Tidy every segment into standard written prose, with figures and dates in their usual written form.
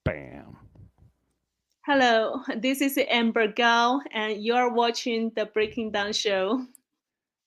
Bam. Hello, this is Amber Gao, and you're watching the Breaking Down Show.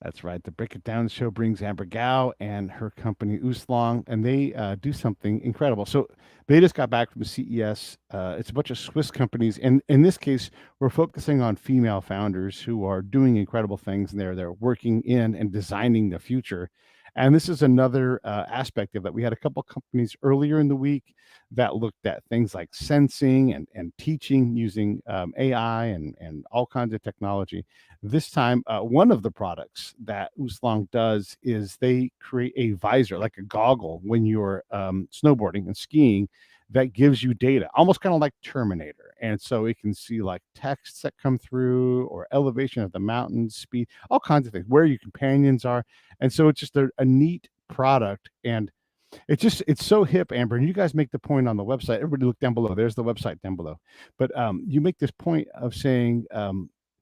That's right. The Break It Down show brings Amber Gao and her company OstLoong, and they do something incredible. So they just got back from CES. It's a bunch of Swiss companies, and in this case, we're focusing on female founders who are doing incredible things, and they're working in and designing the future. And this is another aspect of that. We had a couple companies earlier in the week that looked at things like sensing and teaching using AI and all kinds of technology. This time, one of the products that OostLong does is they create a visor, like a goggle, when you're snowboarding and skiing, that gives you data, almost kind of like Terminator. And so it can see like texts that come through, or elevation of the mountain, speed, all kinds of things, where your companions are. And so it's just a neat product. And it's so hip, Amber. And you guys make the point on the website. Everybody look down below. There's the website down below. But you make this point of saying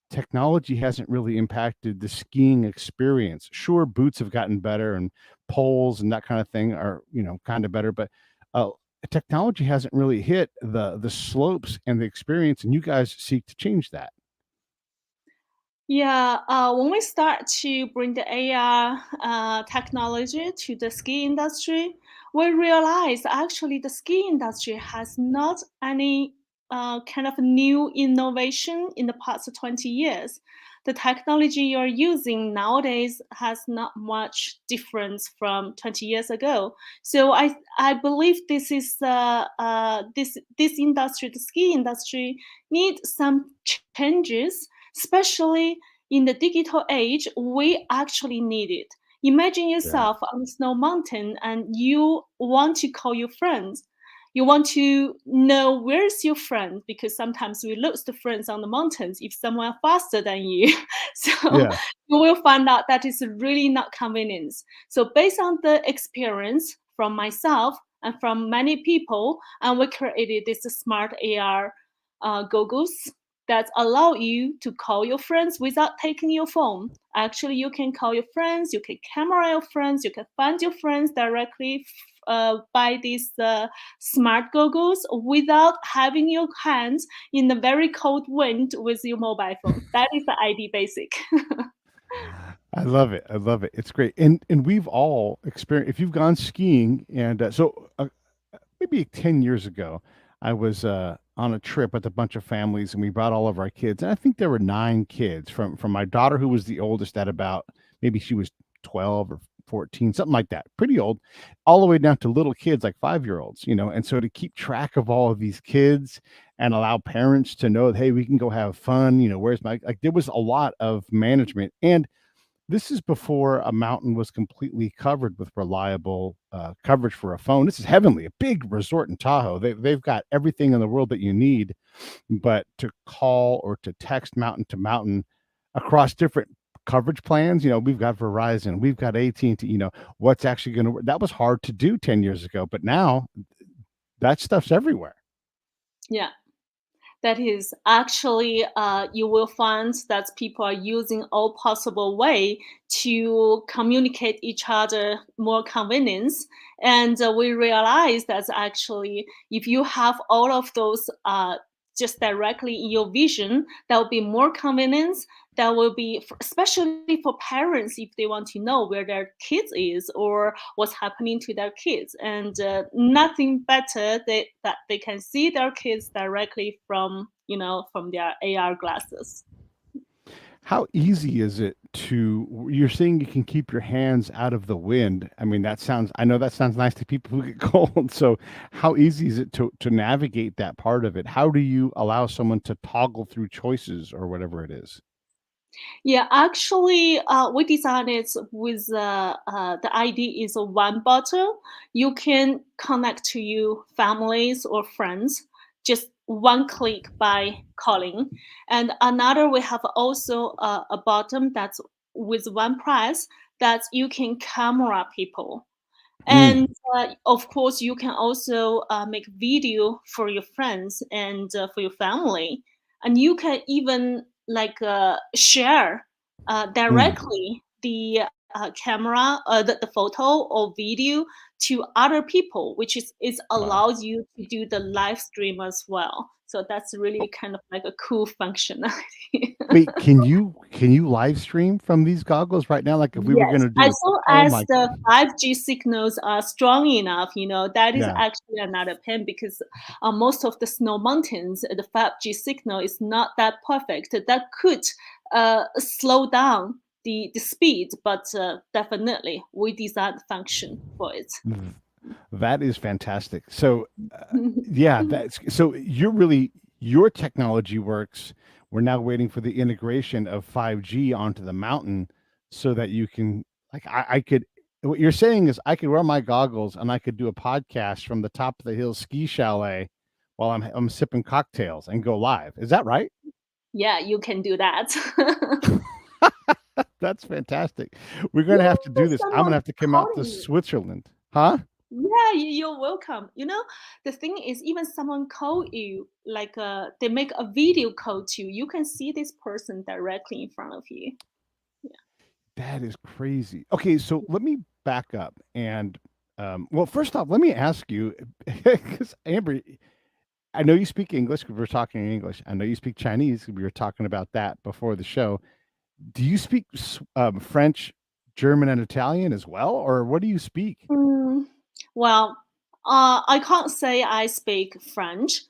technology hasn't really impacted the skiing experience. Sure, boots have gotten better, and poles and that kind of thing are kind of better, but uh, technology hasn't really hit the slopes and the experience. And you guys seek to change that. Yeah, when we start to bring the AR technology to the ski industry, we realize actually the ski industry has not any kind of new innovation in the past 20 years. The technology you're using nowadays has not much difference from 20 years ago. So I believe this is this industry, the ski industry, needs some changes, especially in the digital age. We actually need it. Imagine Yeah. yourself on a snow mountain and you want to call your friends. You want to know where's your friend, because sometimes we lose the friends on the mountains if someone faster than you. So Yeah. you will find out that is really not convenience. So based on the experience from myself and from many people, and we created this smart AR goggles that allow you to call your friends without taking your phone. Actually, you can call your friends, you can camera your friends, you can find your friends directly by these smart goggles without having your hands in the very cold wind with your mobile phone. That is the ID basic. I love it. I love it. It's great. And we've all experienced, if you've gone skiing, and maybe 10 years ago, I was on a trip with a bunch of families, and we brought all of our kids. And I think there were 9 kids, from my daughter, who was the oldest, at about, maybe she was 12 or 14, something like that, pretty old, all the way down to little kids like 5-year-olds. And so to keep track of all of these kids and allow parents to know that, hey, we can go have fun, where's my, like, there was a lot of management. And this is before a mountain was completely covered with reliable coverage for a phone. This is heavenly, a big resort in Tahoe. They've got everything in the world that you need, but to call or to text mountain to mountain across different coverage plans, we've got Verizon, we've got AT&T, what's actually going to work. That was hard to do 10 years ago, but now that stuff's everywhere. Yeah. That is actually, you will find that people are using all possible way to communicate each other more convenience. And we realize that actually if you have all of those just directly in your vision, that will be more convenience. That will be especially for parents if they want to know where their kids is or what's happening to their kids. And nothing better that they can see their kids directly from from their AR glasses. How easy is it to, you're saying you can keep your hands out of the wind. I mean, I know that sounds nice to people who get cold. So how easy is it to navigate that part of it? How do you allow someone to toggle through choices or whatever it is? Yeah, actually, we designed it with the idea is one bottle. You can connect to your families or friends just one click by calling. And another, we have also a bottom that's with one price that you can camera people. Mm, And of course, you can also make video for your friends and for your family, and you can even like share mm. directly the camera, the photo or video to other people, which is Wow. allows you to do the live stream as well. So that's really kind of like a cool functionality. Wait, can you live stream from these goggles right now? Like if we were Yes, gonna do as a long oh as my the 5G signals are strong enough, that is yeah. actually another pain because most of the snow mountains, the 5G signal is not that perfect. That could slow down the speed, but definitely we designed function for it. th- That is fantastic. So yeah, that's so your technology works. We're now waiting for the integration of 5G onto the mountain so that you can like I could what you're saying is I could wear my goggles and I could do a podcast from the top of the hill ski chalet while I'm sipping cocktails and go live. Is that right? Yeah, you can do that. That's fantastic. We're gonna have to Yeah, do this. I'm gonna someone have to come out to calling you. Switzerland. Huh? Yeah, you're welcome. The thing is, even someone call you, like they make a video call to you, you can see this person directly in front of you. Yeah. That is crazy. Okay, so let me back up and well, first off, let me ask you because Amber, I know you speak English because we're talking in English. I know you speak Chinese 'cause we were talking about that before the show. Do you speak French, German, and Italian as well, or what do you speak? Mm, well, I can't say I speak French.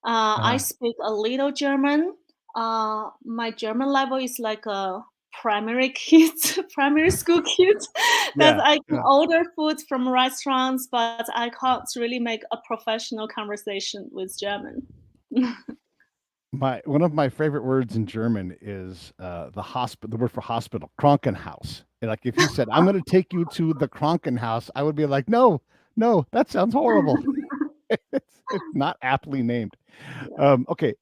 I Uh, speak a little German. My German level is like a primary kids, primary school kids. That yeah, I can yeah. order food from restaurants, but I can't really make a professional conversation with German. My one of my favorite words in German is the hospital. The word for hospital, Krankenhaus. And, like if you said, "I'm going to take you to the Krankenhaus," I would be like, "No, no, that sounds horrible." It's not aptly named. Yeah. Okay,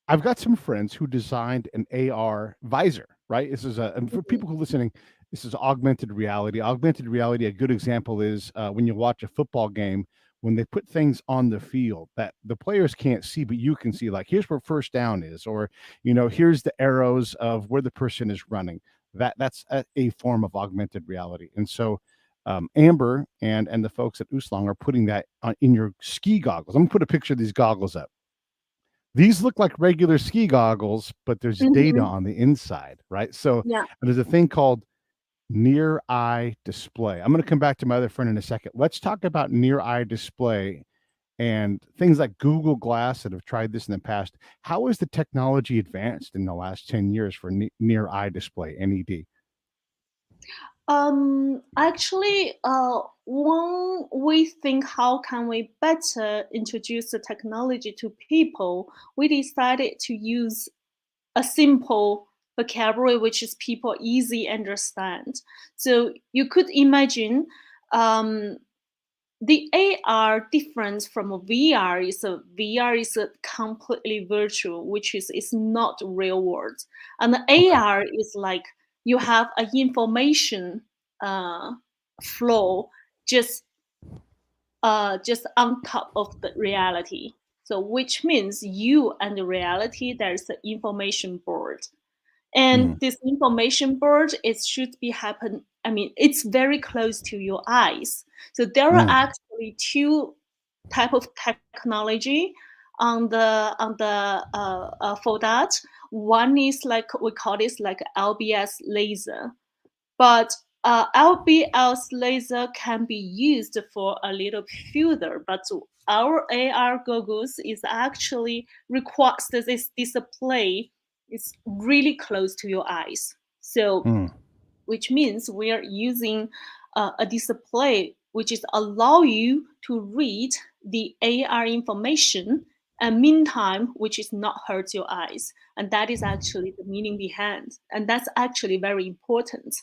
I've got some friends who designed an AR visor. Right, this is a and for Mhm. people who are listening, this is augmented reality. Augmented reality. A good example is when you watch a football game when they put things on the field that the players can't see, but you can see. Like here's where first down is, or here's the arrows of where the person is running. That's a form of augmented reality, and so Amber and the folks at OstLoong are putting that in your ski goggles. I'm gonna put a picture of these goggles up. These look like regular ski goggles, but there's data Mhm. on the inside, right? So Yeah. there's a thing called near eye display. I'm going to come back to my other friend in a second. Let's talk about near eye display and things like Google Glass that have tried this in the past. How has the technology advanced in the last 10 years for near eye display, NED? Actually, when we think how can we better introduce the technology to people, we decided to use a simple vocabulary which is people easy understand. So you could imagine um, the AR difference from a VR is a VR is a completely virtual, which is not real world, and the Okay. AR is like you have an information uh, flow just just on top of the reality. So which means you and the reality there's an information board, and Mm, this information board it should be happen, I mean it's very close to your eyes. So there are mm, actually two type of technology for that. One is like we call this like LBS laser, but LBS laser can be used for a little further, but our AR goggles is actually requires that this display is really close to your eyes. So, mm. which means we are using a display which is allow you to read the AR information and meantime which is not hurt your eyes, and that is actually the meaning behind, and that's actually very important.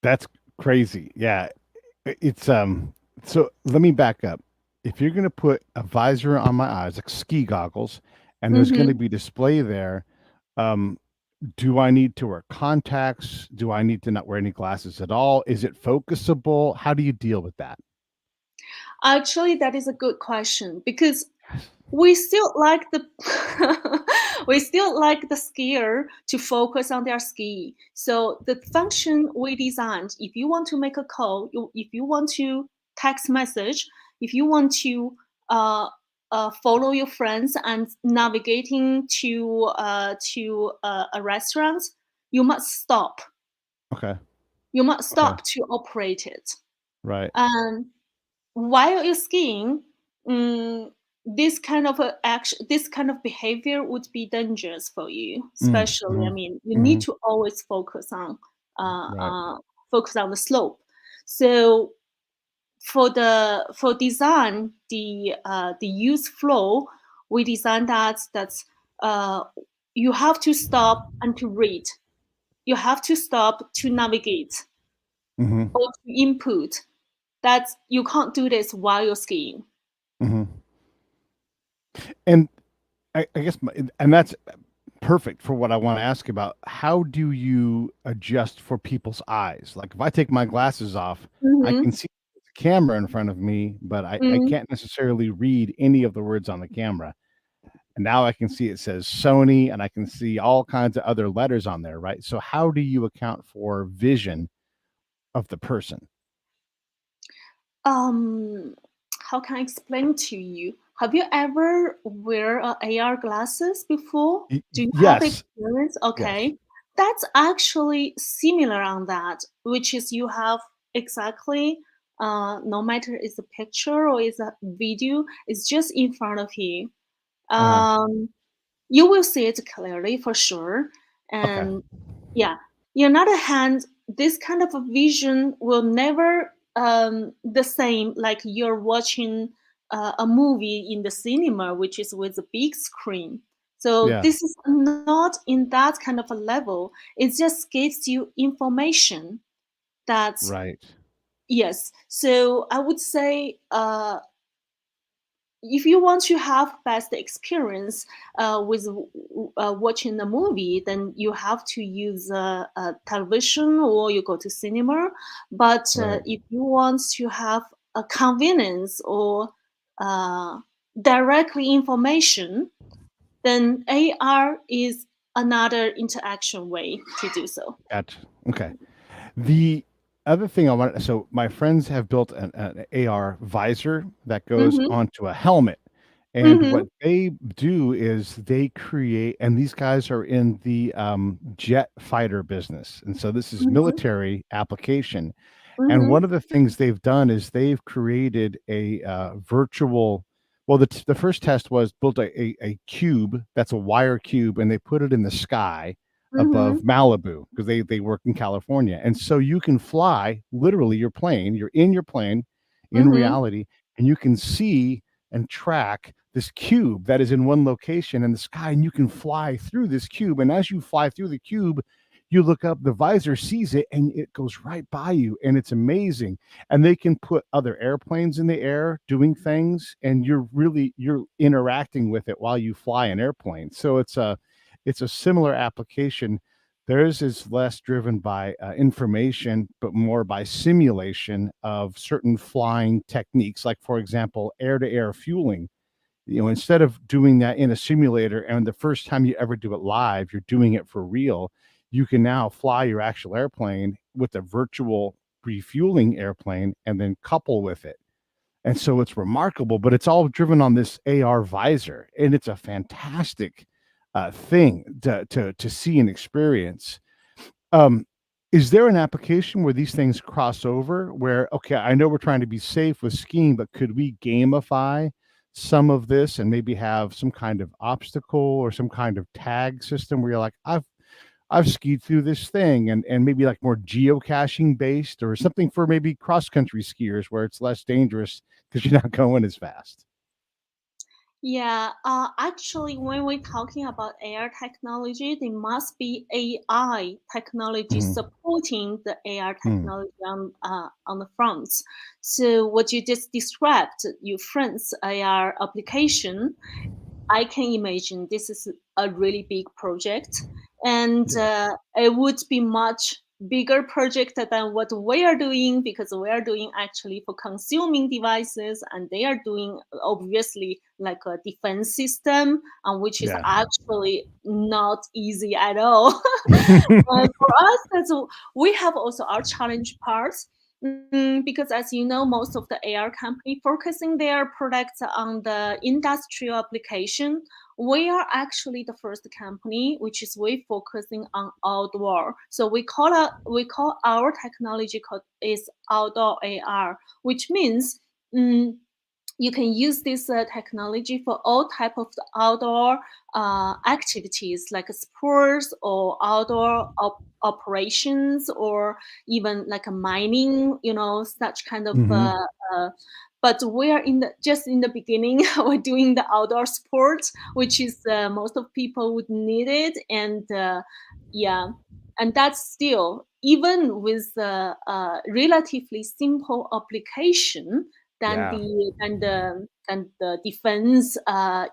That's crazy. Yeah. It's so let me back up. If you're going to put a visor on my eyes, like ski goggles, and there's going to Mhm. be display there, um, do I need to wear contacts? Do I need to not wear any glasses at all? Is it focusable? How do you deal with that? Actually, that is a good question because we still like the we still like the skier to focus on their ski. So the function we designed, if you want to make a call, if you want to text message, if you want to uh, follow your friends and navigating to a restaurant, you must stop. Okay. You must Okay. stop to operate it. Right. And while you're skiing, this kind of this kind of behavior would be dangerous for you. Mm, Especially, I mhm, mean, you need mhm. to always uh, Right. uh, focus on the slope. So for design the use flow, we designed that's uh, you have to stop and to read. You have to stop to navigate Mhm, or to input. That you can't do this while you're skiing. mhm. And I guess and that's perfect for what I want to ask about. How do you adjust for people's eyes? Like if I take my glasses off, I Mhm. can see the camera in front of me, but I Mhm. can't necessarily read any of the words on the camera. And now I can see it says Sony and I can see all kinds of other letters on there, right? So how do you account for vision of the person? Um, how can I explain to you? Have you ever wear AR glasses before? Do you have Yes. experience? Yes. Okay, that's actually similar on that, which is you have exactly no matter is a picture or is a video, it's just in front of you. Uh-huh. Um, you will see it clearly for sure. Okay. And yeah, on the other hand, this kind of a vision will never the same like you're watching a movie in the cinema, which is with a big screen. So Yeah. this is not in that kind of a level. It just gives you information that Right. yes. So I would say if you want to have best experience with watching the movie, then you have to use television or you go to cinema. But Right. if you want to have a convenience or uh, directly information, then AR is another interaction way to do so. Gotcha. Okay. The other thing I want, so my friends have built an AR visor that goes Mm-hmm. onto a helmet. And Mm-hmm. what they do is they create, and these guys are in the jet fighter business. And so this is Mm-hmm. military application. And Mm-hmm. one of the things they've done is they've created a virtual. Well, the first test was built a cube that's a wire cube, and they put it in the sky Mm-hmm. above Malibu because they work in California, and so you can fly literally your plane. You're in your plane in Mm-hmm. reality, and you can see and track this cube that is in one location in the sky, and you can fly through this cube. And as you fly through the cube, you look up, the visor sees it and it goes right by you, and it's amazing. And they can put other airplanes in the air doing things, and you're interacting with it while you fly an airplane. So it's a similar application. Theirs is less driven by information but more by simulation of certain flying techniques, like for example air to air fueling. Instead of doing that in a simulator and the first time you ever do it live, you're doing it for real. You can now fly your actual airplane with a virtual refueling airplane and then couple with it. And so it's remarkable, but it's all driven on this AR visor, and it's a fantastic thing to see and experience. um, is there an application where these things cross over where, okay, I know we're trying to be safe with skiing, but could we gamify some of this and maybe have some kind of obstacle or some kind of tag system where you're like, I've skied through this thing, and maybe like more geocaching based or something for maybe cross country skiers where it's less dangerous because you're not going as fast. Yeah, actually, when we're talking about AR technology, there must be AI technology Hmm. supporting the AR Hmm. technology on the front. So what you just described, your friend's AR application, I can imagine this is a really big project, and Yeah. it would be much. bigger project than what we are doing, because we are doing actually for consuming devices, and they are doing obviously like a defense system, which is Yeah. actually not easy at all. For us, we have also our challenge parts. Because as you know, most of the AR company focusing their products on the industrial application. We are actually the first company which is we focusing on outdoor. So we call our technology called is outdoor AR, which means you can use this technology for all type of the outdoor activities like sports or outdoor operations, or even like a mining, such kind of Hmm. but we are just in the beginning. We're doing the outdoor sports, which is most of people would need it. And yeah, and that's still, even with the relatively simple application than Yeah. the defense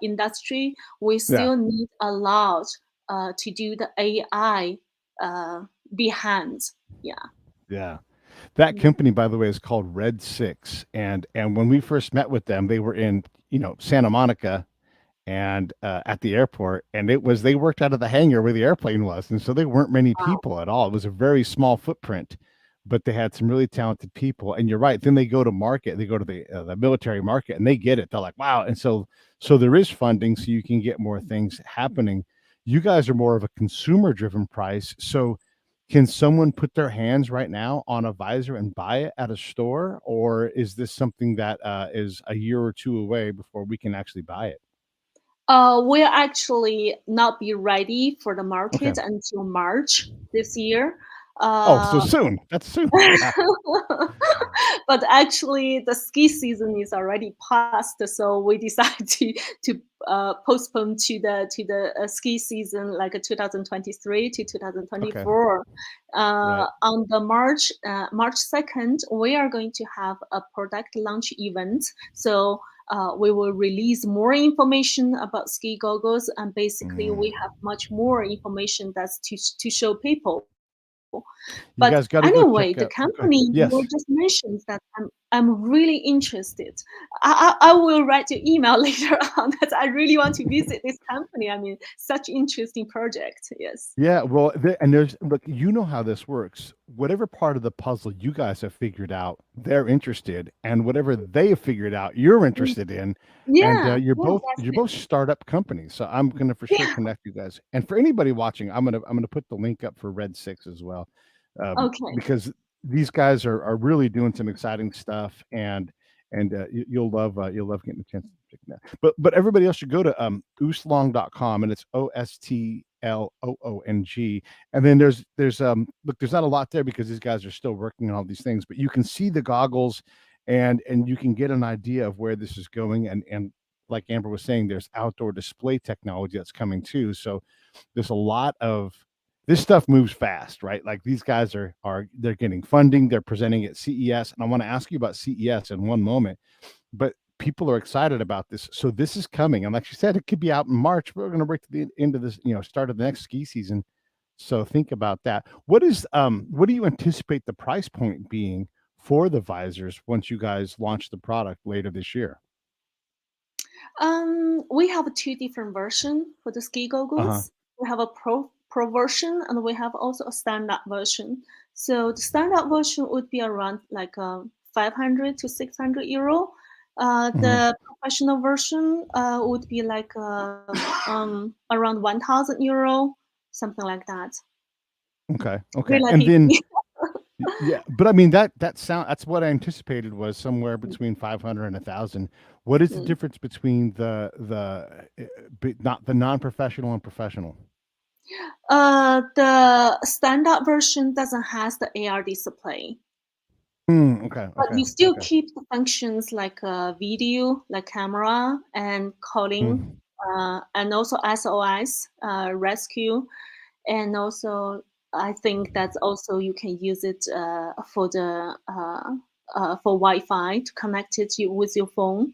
industry, we Yeah. still need a lot to do the AI uh, behind. Yeah. Yeah. That Mm. company, by the way, is called Red Six, and when we first met with them, they were in Santa Monica, and at the airport, and they worked out of the hangar where the airplane was, and so there weren't many Wow. people at all. It was a very small footprint, but they had some really talented people. And you're right. Then they go to market. They go to the military market, and they get it. They're like, wow. And so there is funding, so you can get more things happening. You guys are more of a consumer driven price, so can someone put their hands right now on a visor and buy it at a store, or is this something that is a year or two away before we can actually buy it? We'll actually not be ready for the Okay. market until March this year. Oh, so Uh, soon. That's soon. Yeah. but actually, the ski season is already past, so we decided to postpone to the ski season, like 2023 to Okay. 2024. Right. On the March 2nd, we are going to have a product launch event. So we will release more information about ski goggles, and basically we have Mm. much more information that's to show people. But You guys got to anyway, go the check out. company Okay. you were Yes. just mentioned that I'm really interested. I will write you email later on that I really want to visit this company. I mean, such interesting project. Yes. Yeah, well, and there's look, you know how this works. Whatever part of the puzzle you guys have figured out, they're interested, and whatever they have figured out, you're Mm. interested in, and Yeah, you're yeah, both that's you're it. both startup companies. So I'm gonna for sure Yeah. connect you guys. And for anybody watching, I'm gonna put the link up for Red Six as well, Okay. because these guys are really doing some exciting stuff, and you'll love getting a chance to check that. But everybody else should go to OstLoong.com, and it's OstLoong. And then there's not a lot there because these guys are still working on all these things, but you can see the goggles, and you can get an idea of where this is going. And like Amber was saying, there's outdoor display technology that's coming too. So there's a lot of this stuff moves fast, right? Like these guys are they're getting funding, they're presenting at CES, and I want to ask you about CES in one moment, but people are excited about this. So this is coming, and like you said, it could be out in March. We're going to break to the end of this, start of the next ski season. So think about that. What do you anticipate the price point being for the visors once you guys launch the product later this year? We have two different version for the ski Uh-huh. goggles. We have a pro version, and we have also a standard version. So the standard version would be around like 500 to 600 euro. Hmm. The professional version would be like around 1,000 euro, something like that. Okay. Okay. And then Relatively. yeah, but I mean that's what I anticipated was somewhere between 500 and 1,000. What is the Mm. difference between not the non-professional and professional? The standard version doesn't has the AR display. Okay, But okay, you still okay. keep the functions like video, like camera and calling, Mm, and also SOS, rescue, and also I think that's also you can use it for Wi-Fi to connect it with your phone.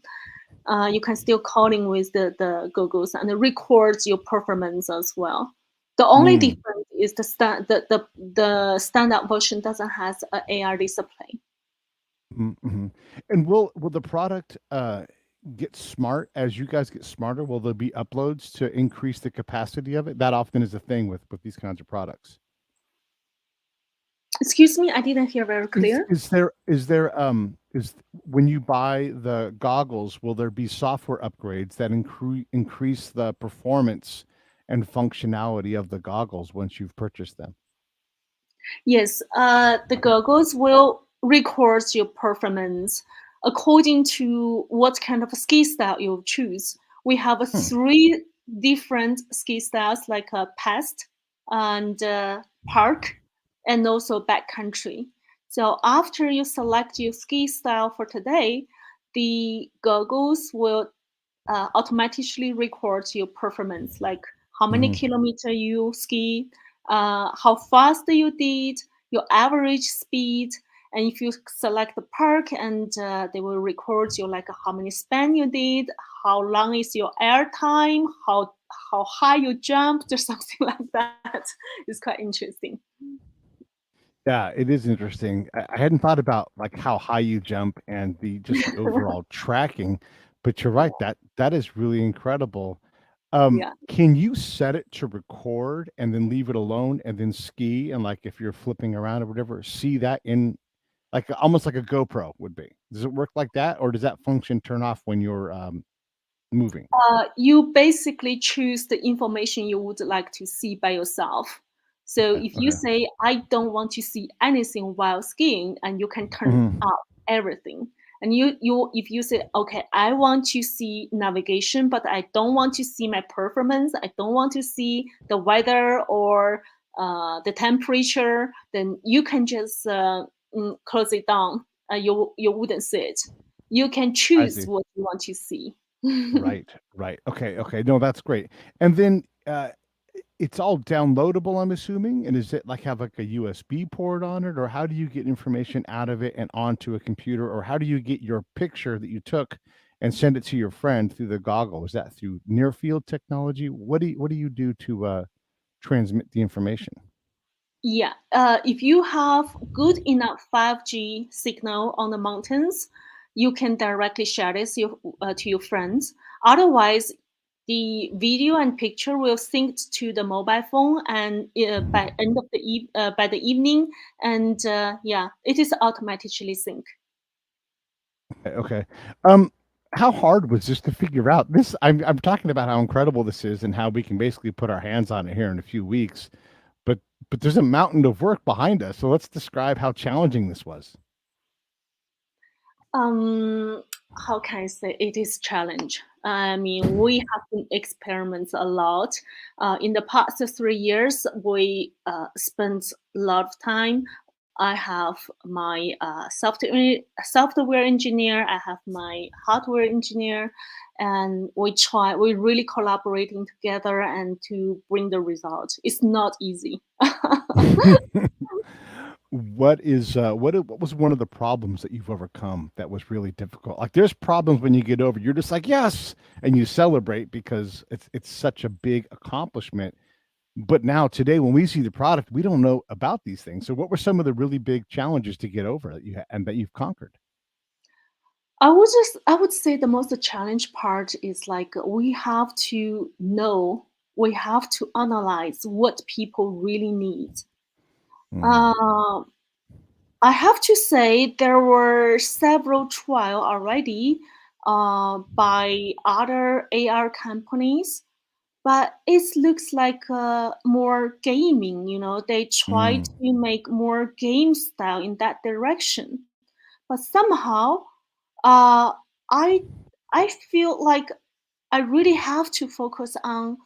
You can still calling with the goggles, and it records your performance as well. The only Mm, difference is the standard version doesn't has a AR display. mhm. And will the product get smart as you guys get smarter? Will there be uploads to increase the capacity of it? That often is a thing with these kinds of products. Excuse me, I didn't hear very clear. Is when you buy the goggles, will there be software upgrades that increase the performance and functionality of the goggles once you've purchased them? Yes, the goggles will record your performance according to what kind of ski style you choose. We have Hmm. three different ski styles, like a past and park, and also backcountry. So after you select your ski style for today, the goggles will automatically records your performance, like how many Mhm. kilometer you ski, how fast you did, your average speed, and if you select the park, and they will record you like how many span you did, how long is your air time, how high you jumped, or something like that. It's quite interesting. Yeah, it is interesting. I hadn't thought about like how high you jump and the overall tracking, but you're right, that is really incredible. Yeah. Can you set it to record and then leave it alone and then ski and like if you're flipping around or whatever, see that in like almost like a GoPro would be? Does it work like that, or does that function turn off when you're moving? You basically choose the information you would like to see by yourself. So Okay. if you Okay. say, I don't want to see anything while skiing, and you can turn Mhm. off everything. And if you say, okay, I want to see navigation, but I don't want to see my performance, I don't want to see the weather or the temperature, then you can just close it down. You wouldn't see it. You can I choose see. what you want to see. Right, right. Okay, okay. No, that's great. And then it's all downloadable, I'm assuming. And is it like have like a USB port on it, or how do you get information out of it and onto a computer, or how do you get your picture that you took and send it to your friend through the goggle? Is that through near field technology? What do you do to transmit the information? Yeah, if you have good enough 5G signal on the mountains, you can directly share this to your friends. Otherwise, the video and picture will sync to the mobile phone, and by the evening, and yeah, it is automatically sync. Okay. Okay. Um, how hard was this to figure out? This I'm talking about how incredible this is and how we can basically put our hands on it here in a few weeks. But but there's a mountain of work behind us. So let's describe how challenging this was. Um, how can I say it is challenge? I mean, we have been experiments a lot. In the past 3 years, we spent a lot of time. I have my software engineer. I have my hardware engineer, and we really collaborating together and to bring the result. It's not easy. What was one of the problems that you've overcome that was really difficult? Like there's problems when you get over, you're just like, yes, and you celebrate because it's such a big accomplishment. But now today when we see the product, we don't know about these things. So what were some of the really big challenges to get over that and that you've conquered? I would say the most challenge part is like we have to analyze what people really need. Mm, Uh, I have to say there were several trial already by other AR companies, but it looks like more gaming. You know, they try mm, to make more game style in that direction, but somehow uh, I I feel like I really have to focus on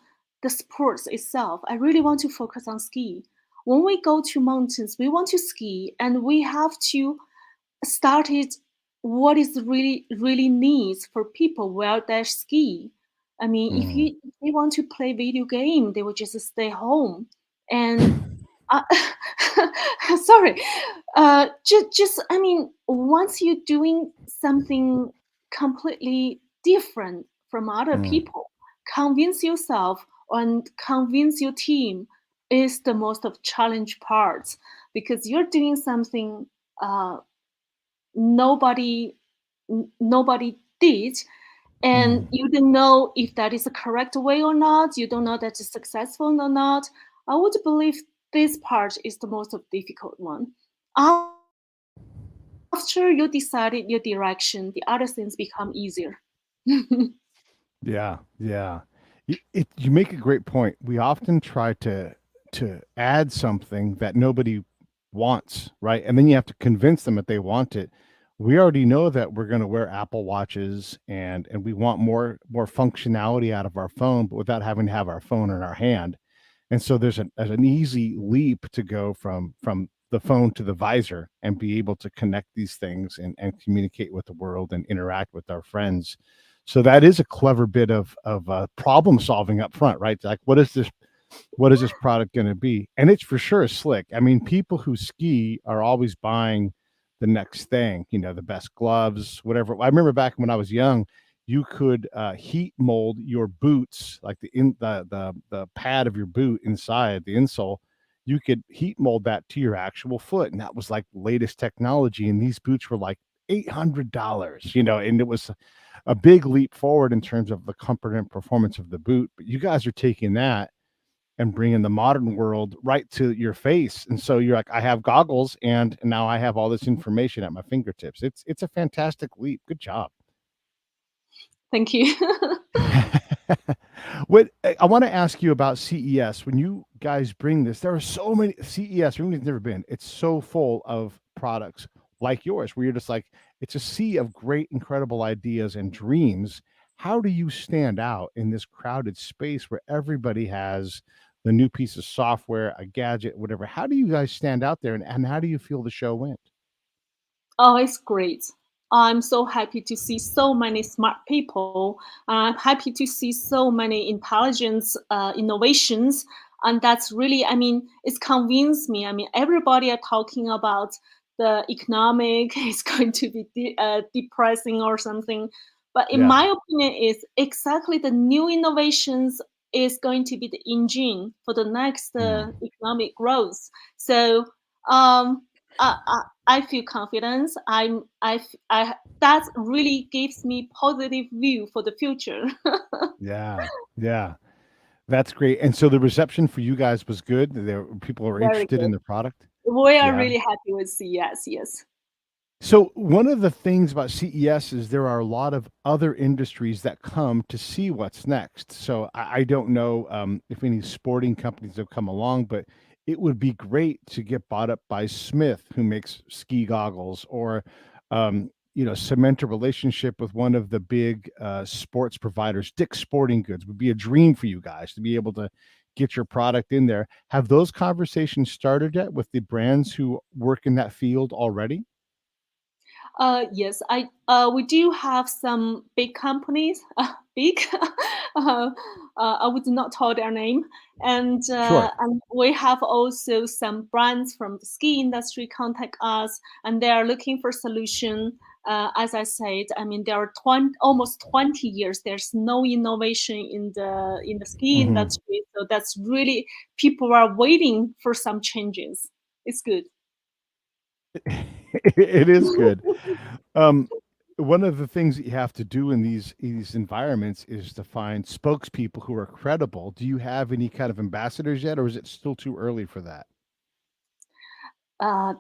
the sports itself. I really want to focus on ski. When we go to mountains, we want to ski, and we have to start it what is really needs for people while they ski. I mean, mm. if they want to play video game, they will just stay home. And uh, sorry, just I mean, once you're doing something completely different from other Mm, people, convince yourself and convince your team. is the most of challenge part because you're doing something uh, nobody nobody did, and Mhm. you don't know if that is the correct way or not. You don't know that it's successful or not. I would believe this part is the most of difficult one. After you decided your direction, the other things become easier. Yeah, yeah. You make a great point. We often try to add something that nobody wants, right? And then you have to convince them that they want it. We already know that we're going to wear Apple watches and we want more functionality out of our phone, but without having to have our phone in our hand. And so there's an easy leap to go from the phone to the visor and be able to connect these things and communicate with the world and interact with our friends. So that is a clever bit of problem solving up front, right? Like what is this product going to be? And it's for sure slick. I mean, people who ski are always buying the next thing, the best gloves, whatever. I remember back when I was young, you could heat mold your boots, like the pad of your boot inside the insole. You could heat mold that to your actual foot, and that was like latest technology. And these boots were like $800, and it was a big leap forward in terms of the comfort and performance of the boot. But you guys are taking that and bringing the modern world right to your face. And so you're like, I have goggles, and now I have all this information at my fingertips. It's a fantastic leap. Good job. Thank you. What I want to ask you about CES. When you guys bring this, there are so many CES. We've never been. It's so full of products like yours, where you're just like, it's a sea of great, incredible ideas and dreams. How do you stand out in this crowded space where everybody has the new piece of software, a gadget, whatever? How do you guys stand out there, and how do you feel the show went? Oh, it's great. I'm so happy to see so many smart people. I'm happy to see so many intelligence innovations. And that's really, I mean, it's convinced me. I mean, everybody are talking about the economic is going to be depressing or something. But in Yeah. my opinion, is exactly the new innovations is going to be the engine for the next Mm. economic growth. So um, I feel confidence. That really gives me positive view for the future. Yeah. Yeah. That's great. And so the reception for you guys was good? There people are Very interested good. in the product? We are Yeah. really happy with CS. Yes. So one of the things about CES is there are a lot of other industries that come to see what's next. So I don't know if any sporting companies have come along, but it would be great to get bought up by Smith, who makes ski goggles, or cement a relationship with one of the big sports providers. Dick's Sporting Goods would be a dream for you guys to be able to get your product in there. Have those conversations started yet with the brands who work in that field already? Yes, we do have some big companies, big. uh, I would not tell their name, Sure. and we have also some brands from the ski industry contact us, and they are looking for solution. As I said, I mean there are almost 20 years. There's no innovation in the ski Mhm. industry, so that's really people are waiting for some changes. It's good. It is good. Um, One of the things that you have to do in these environments is to find spokespeople who are credible. Do you have any kind of ambassadors yet, or is it still too early for that?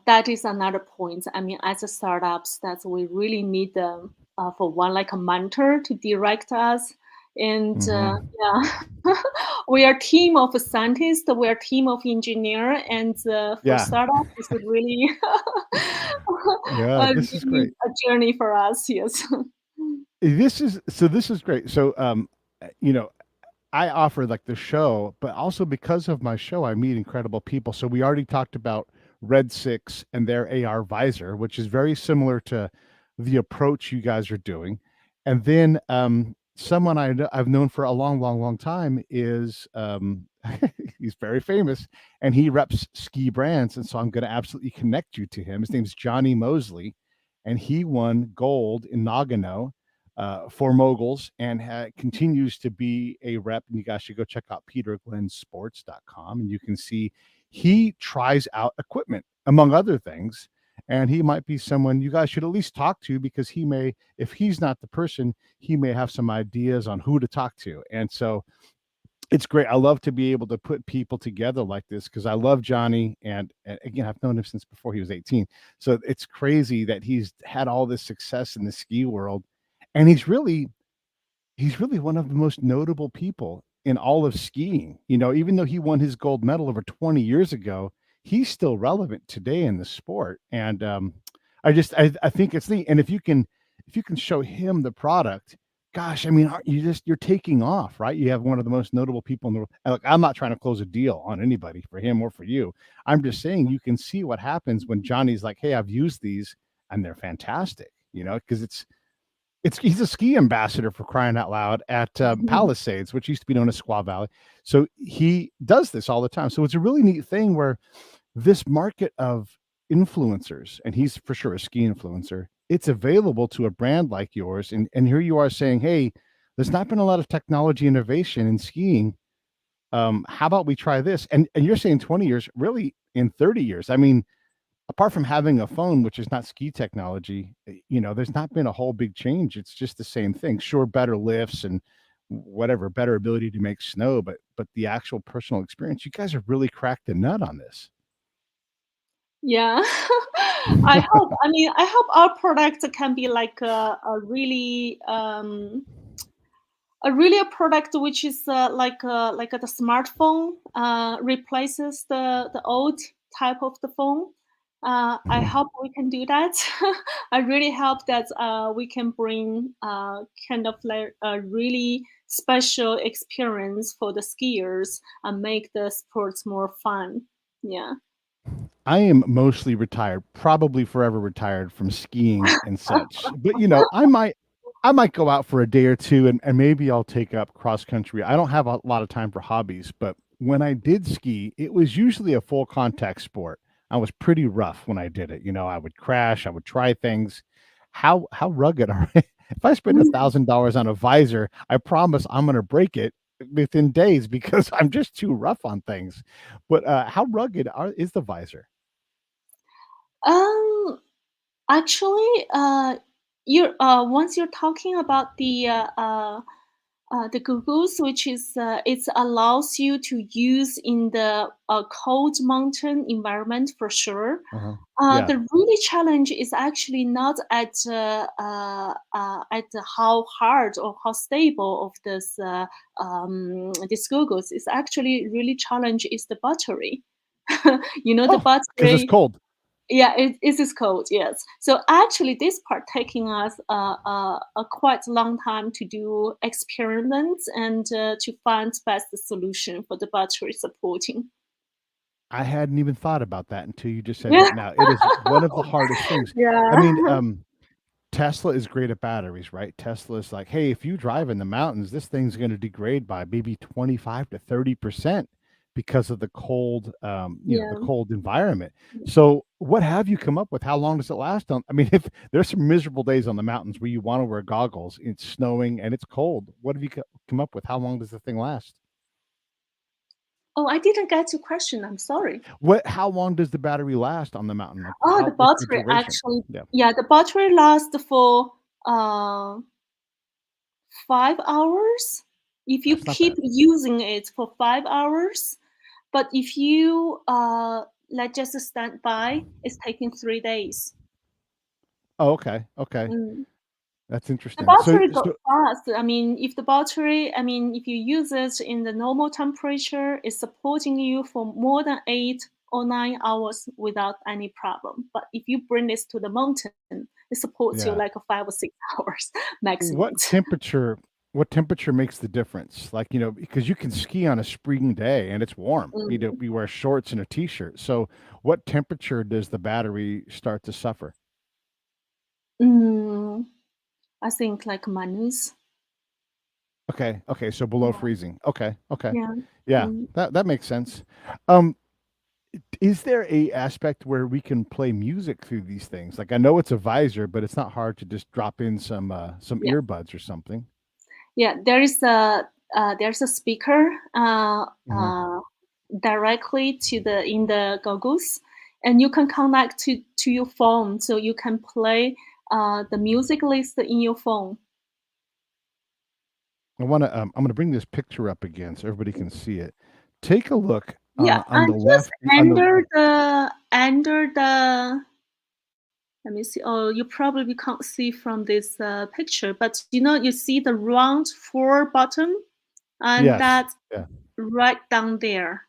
That is another point. I mean, as a startups, that we really need them for one like a mentor to direct us. And Mhm. yeah, we are a team of scientists. We are a team of engineer, and for Yeah. startups, it's really Yeah, this is really great. a journey for us. Yes. This is great. So, I offer like the show, but also because of my show, I meet incredible people. So we already talked about Red Six and their AR visor, which is very similar to the approach you guys are doing. And then someone I've known for a long, long, long time is he's very famous, and he reps ski brands. And so I'm going to absolutely connect you to him. His name's Johnny Mosley, and he won gold in Nagano for moguls and continues to be a rep. And you guys should go check out peterglennsports.com, and you can see he tries out equipment among other things. And he might be someone you guys should at least talk to, because he may, if he's not the person, he may have some ideas on who to talk to. And so it's great. I love to be able to put people together like this, because I love Johnny, and again, I've known him since before he was 18. So it's crazy that he's had all this success in the ski world, and he's really one of the most notable people in all of skiing. Even though he won his gold medal over 20 years ago, he's still relevant today in the sport. And I think it's neat. And if you can show him the product, gosh, I mean, you're taking off, right? You have one of the most notable people in the world. And look, I'm not trying to close a deal on anybody, for him or for you. I'm just saying you can see what happens when Johnny's like, hey, I've used these and they're fantastic, because he's a ski ambassador, for crying out loud, at Palisades, which used to be known as Squaw Valley. So he does this all the time. So it's a really neat thing where this market of influencers, and he's for sure a ski influencer, it's available to a brand like yours. And here you are saying, hey, there's not been a lot of technology innovation in skiing. How about we try this? And you're saying 20 years, really in 30 years. I mean, apart from having a phone, which is not ski technology, there's not been a whole big change. It's just the same thing. Sure, better lifts and whatever, better ability to make snow, but the actual personal experience, you guys have really cracked the nut on this. Yeah. I hope our product can be like a product which is like the smartphone replaces the old type of the phone. I hope we can do that. I really hope that we can bring kind of like a really special experience for the skiers and make the sports more fun. Yeah. I am mostly retired, probably forever retired from skiing and such. But I might go out for a day or two, and maybe I'll take up cross country. I don't have a lot of time for hobbies, but when I did ski, it was usually a full contact sport. I was pretty rough when I did it. I would crash, I would try things. How rugged are if I spend $1,000 on a visor, I promise I'm gonna break it within days because I'm just too rough on things. But how rugged is the visor? Um, Actually, you're once you're talking about the goggles, which is it allows you to use in the cold mountain environment for sure. Uh-huh. Yeah. The really challenge is actually not at how hard or how stable of these goggles. It's actually really challenge is the battery. The Oh, because it's battery. cold. Yeah, it is cold. Yes. So actually, this part taking us a quite long time to do experiments and to find best solution for the battery supporting. I hadn't even thought about that until you just said Yeah. that now. It is one of the hardest things. I mean, Yeah. Tesla is great at batteries, right? Tesla is like, hey, if you drive in the mountains, this thing's going to degrade by maybe 25 to 30% because of the cold, the Yeah. cold environment. So, what have you come up with? How long does it last? I mean, if there's some miserable days on the mountains where you want to wear goggles, it's snowing and it's cold, what have you come up with? How long does the thing last? Oh, I didn't get your question. I'm sorry. How long does the battery last on the mountain? Like, Oh, the what's the battery duration? actually. Yeah, Yeah, the battery lasts for uh 5 hours if you that's not keep bad. using it for 5 hours. But if you let just stand by, it's taking 3 days. Oh, okay, okay. Mm. That's The interesting. So battery goes so fast. If you use it in the normal temperature, it's supporting you for more than 8 or 9 hours without any problem. But if you bring this to the mountain, it supports you yeah. like a 5 or 6 hours maximum. What temperature makes the difference? Like, because you can ski on a spring day and it's warm. Mm. You wear shorts and a t-shirt. So what temperature does the battery start to suffer? Mm, I think like minus. Okay, okay, so below Yeah. freezing. Okay, okay. Yeah. Yeah, Mm. that makes sense. Um, Is there a aspect where we can play music through these things? Like I know it's a visor, but it's not hard to just drop in some Yeah. earbuds or something. Yeah, there's a speaker Hmm. directly to the in the goggles, and you can connect to your phone, so you can play the music list in your phone. I'm gonna bring this picture up again so everybody can see it. Take a look Yeah, on and the just left. On the under the let me see. Oh, you probably can't see from this picture, but you see the round four button, and Yes, that's yeah. right down there.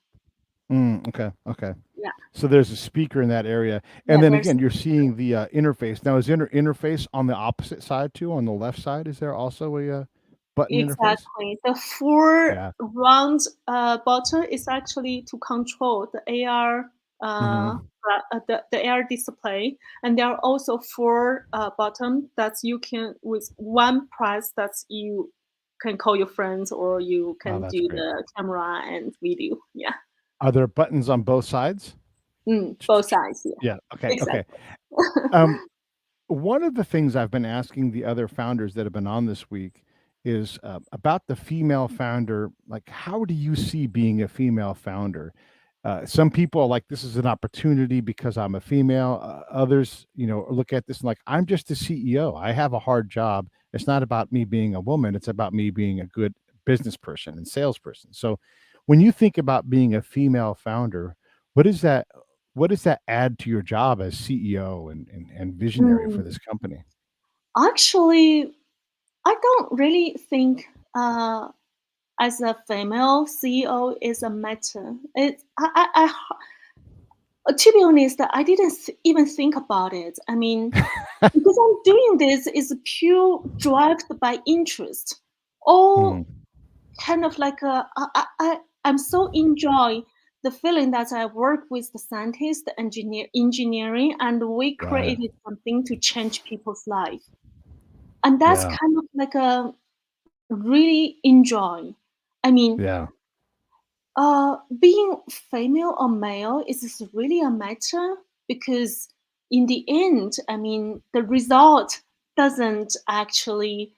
Okay, okay. Yeah, So there's a speaker in that area, and yeah. then There's again, you're seeing the interface. Now, is interface on the opposite side too? On the left side, is there also a button interface? exactly the four Yeah. round button is actually to control the AR Hmm. the AR display, and there are also four button that you can with one press that you can call your friends or you Oh, can that's do great. the camera and video. Yeah. Are there buttons on both sides? Both sides. Yeah. Yeah. Okay. Okay. Exactly. Um, One of the things I've been asking the other founders that have been on this week is about the female founder. Like, how do you see being a female founder? Some people are like, this is an opportunity because I'm a female. Others, look at this and like, I'm just a CEO. I have a hard job. It's not about me being a woman. It's about me being a good business person and salesperson. So, when you think about being a female founder, what is that? What does that add to your job as CEO and visionary for Mm. this company? Actually, I don't really think as a female CEO is a matter. To be honest, I didn't even think about it. I mean, because I'm doing this is pure drive by interest. All Mm, kind of like I'm so enjoy the feeling that I work with the scientists, the engineering, and we right. created something to change people's life. And that's Yeah. kind of like a really enjoy. I mean, Yeah. being female or male is really a matter because in the end, I mean, the result doesn't actually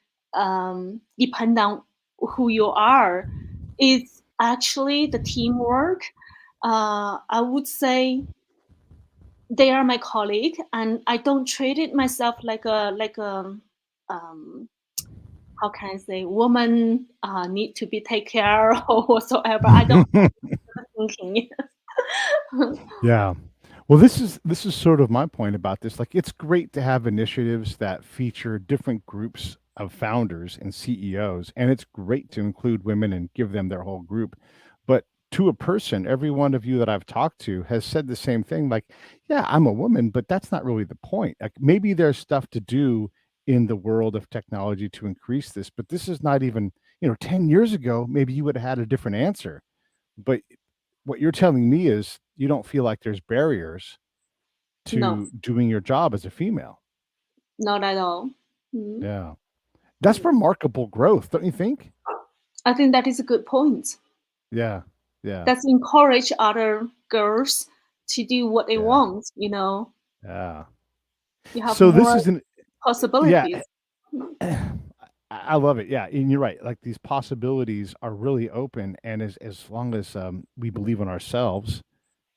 depend on who you are. It's actually the teamwork. I would say they are my colleague, and I don't treat it myself like a um, how can I say woman need to be take care or whatsoever. I don't thinking. Yeah. Well, this is sort of my point about this. Like, it's great to have initiatives that feature different groups of founders and CEOs, and it's great to include women and give them their whole group. But to a person, every one of you that I've talked to has said the same thing. Like, yeah, I'm a woman, but that's not really the point. Like, maybe there's stuff to do in the world of technology to increase this, but this is not even, 10 years ago, maybe you would have had a different answer. But what you're telling me is you don't feel like there's barriers No, to doing your job as a female. not at all. Mm, Yeah. That's mm. remarkable growth, don't you think? I think that is a good point. Yeah. Yeah. Let's encourage other girls to do what they Yeah. want. Yeah. You have So this more is an yeah, possibilities. Mm, I love it. Yeah, and you're right. Like these possibilities are really open, and as long as we believe in ourselves,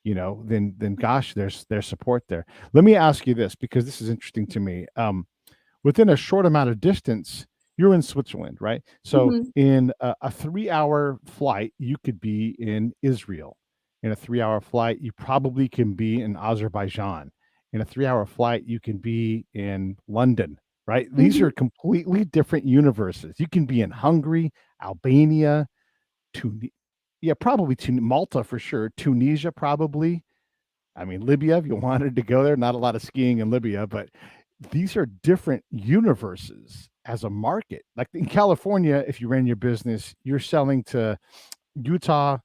then gosh, there's support there. Let me ask you this because this is interesting to me. Within a short amount of distance, you're in Switzerland, right? So mhm, in a 3 hour flight, you could be in Israel. In a 3 hour flight, you probably can be in Azerbaijan. In a 3 hour flight, you can be in London, right? These mhm, are completely different universes. You can be in Hungary, Albania, Tun- yeah, probably Malta for sure, Tunisia, probably. I mean, Libya, if you wanted to go there, not a lot of skiing in Libya, but these are different universes as a market. Like in California, if you ran your business, you're selling to Utah,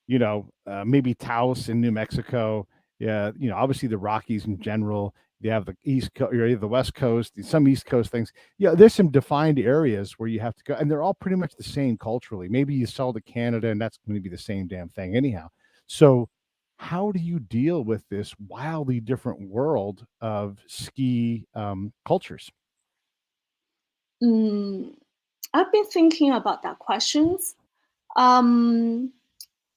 maybe Taos in New Mexico. Yeah, obviously the Rockies in general. You have the East Coast, or the West Coast, some East Coast things. Yeah, there's some defined areas where you have to go, and they're all pretty much the same culturally. Maybe you sell to Canada, and that's going to be the same damn thing anyhow. So, how do you deal with this wildly different world of ski cultures? Mm, I've been thinking about that questions. Um,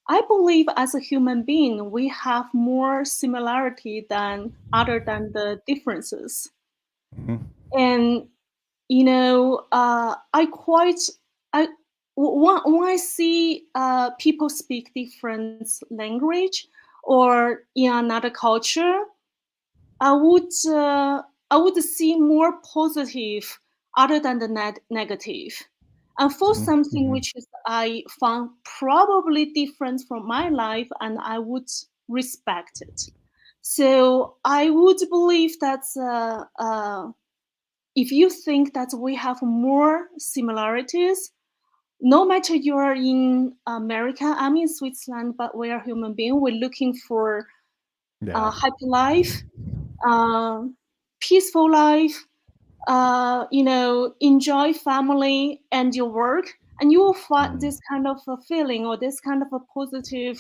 I believe as a human being, we have more similarity than other than the differences. Mhm. And I quite I when I see people speak different language or in another culture, I would I would see more positive other than the negative. And for Mhm. something Mhm. which is I found probably different from my life, and I would respect it. So I would believe that if you think that we have more similarities, no matter you're in America, I'm in Switzerland, but we are human beings. We're looking for a Yeah. happy life, uh, peaceful life, enjoy family and your work, and you will find Mm. this kind of a feeling or this kind of a positive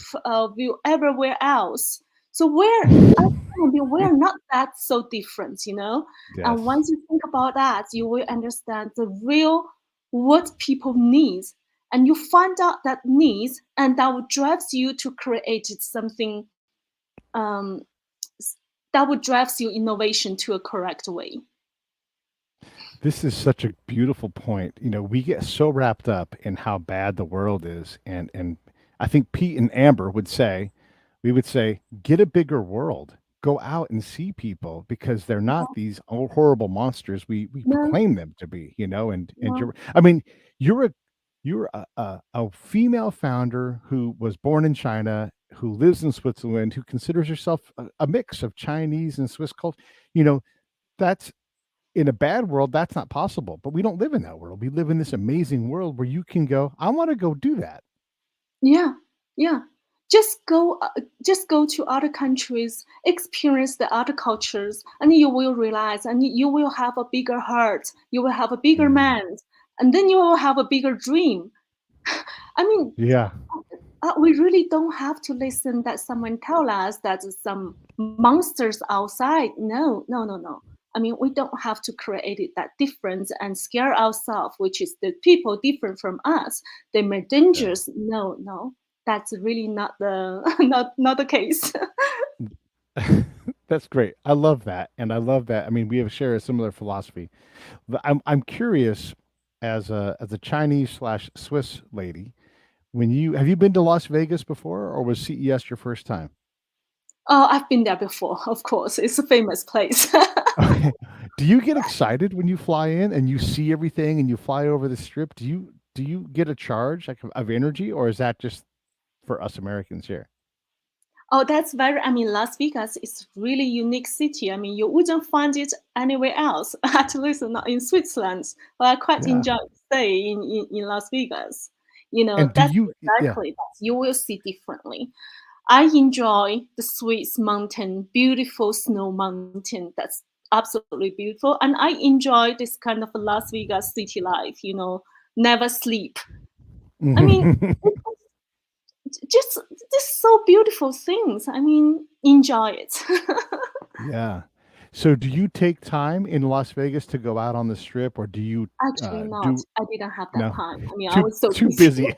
view everywhere else. So as human being, we're not that so different, you know. And Yes. once you think about that, you will understand the real what people need, and you find out that needs, and that will drives you to create something um, that would drives your innovation to a correct way. This is such a beautiful point. We get so wrapped up in how bad the world is, and I think Pete and Amber we would say, get a bigger world. Go out and see people because they're not Yeah. these horrible monsters we No, proclaim them to be. And no. I mean, you're a you're a female founder who was born in China, who lives in Switzerland, who considers herself a mix of Chinese and Swiss culture. You know, that's in a bad world, that's not possible. But we don't live in that world. We live in this amazing world where you can go, I want to go do that. Yeah, yeah. Just go, just go to other countries, experience the other cultures, and you will realize, and you will have a bigger heart. You will have a bigger Mm. mind, and then you will have a bigger dream. I mean, Yeah. we really don't have to listen that someone tell us that some monsters outside. No, no, no, no. I mean, we don't have to create it that difference and scare ourselves, which is the people different from us. They're more Yeah. dangerous. No, no, that's really not the not the case. That's great. I love that. And I love that. I mean, we have share a similar philosophy. But I'm curious as a Chinese slash Swiss lady, when you have you been to Las Vegas before or was CES your first time? Oh, I've been there before. Of course, it's a famous place. Okay. Do you get excited when you fly in and you see everything and you fly over the strip? Do you get a charge like of energy or is that just for us Americans here? Oh, that's very, I mean, Las Vegas is really unique city. I mean, you wouldn't find it anywhere else, at least not in Switzerland. But I quite Yeah. enjoy stay in Las Vegas. You know, And do that's you yeah. exactly that. You will see differently. I enjoy the Swiss mountain, beautiful snow mountain. That's absolutely beautiful. And I enjoy this kind of Las Vegas city life, never sleep. I mean, just so beautiful things. I mean, enjoy it. Yeah. So do you take time in Las Vegas to go out on the strip or do you Actually, not. do I didn't have that no? time. I mean, I Too was so too busy. busy.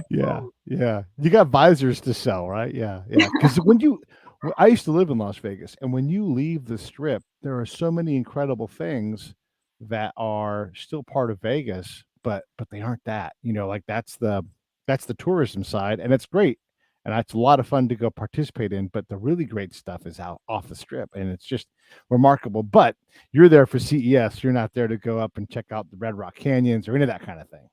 Yeah, yeah. You got visors to sell, right? Yeah, yeah. Because I used to live in Las Vegas, and when you leave the strip, there are so many incredible things that are still part of Vegas, but they aren't that. Like that's the tourism side, and it's great, and that's a lot of fun to go participate in. But the really great stuff is out off the strip, and it's just remarkable. But you're there for CES. You're not there to go up and check out the Red Rock Canyons or any of that kind of thing.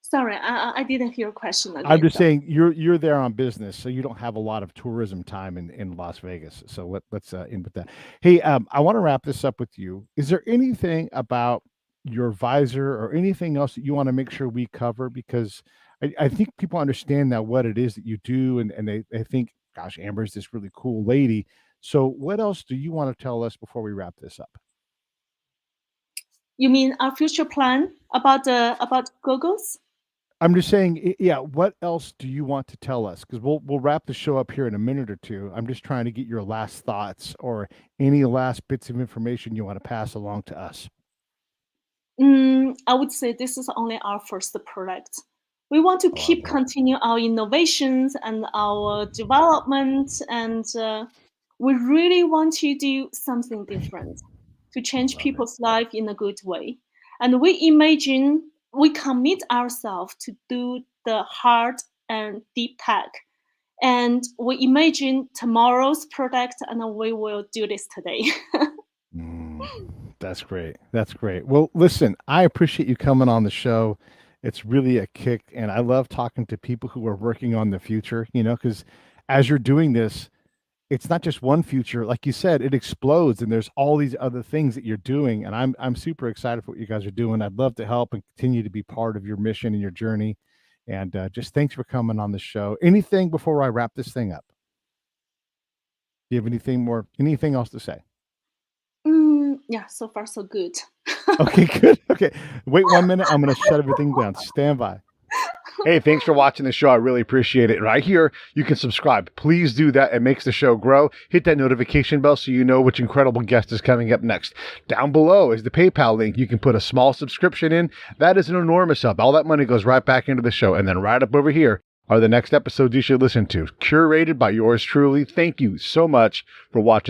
Sorry, I didn't hear your question I'm again. just So, saying you're there on business, so you don't have a lot of tourism time in Las Vegas. So let's in with that. Hey, I want to wrap this up with you. Is there anything about your visor or anything else that you want to make sure we cover? Because I think people understand now what it is that you do, and they think, gosh, Amber's this really cool lady. So what else do you want to tell us before we wrap this up? you mean our future plan about the about goggles? I'm just saying, yeah, what else do you want to tell us? Because we'll wrap the show up here in a minute or two. I'm just trying to get your last thoughts or any last bits of information you want to pass along to us. I would say this is only our first product. We want to I love keep that. continue our innovations and our development, and we really want to do something different to I change love it. people's life in a good way. And we commit ourselves to do the hard and deep tech. And we imagine tomorrow's product, and we will do this today. Mm, that's great. That's great. Well, listen, I appreciate you coming on the show. It's really a kick. And I love talking to people who are working on the future, because as you're doing this, it's not just one future. Like you said, it explodes and there's all these other things that you're doing. And I'm super excited for what you guys are doing. I'd love to help and continue to be part of your mission and your journey. And just thanks for coming on the show. Anything before I wrap this thing up? Do you have anything else to say? Yeah, so far so good. Okay, good. Okay. Wait 1 minute. I'm going to shut everything down. Stand by. Hey, thanks for watching the show. I really appreciate it. Right here, you can subscribe. Please do that. It makes the show grow. Hit that notification bell so you know which incredible guest is coming up next. Down below is the PayPal link. You can put a small subscription in. That is an enormous help. All that money goes right back into the show. And then right up over here are the next episodes you should listen to, curated by yours truly. Thank you so much for watching.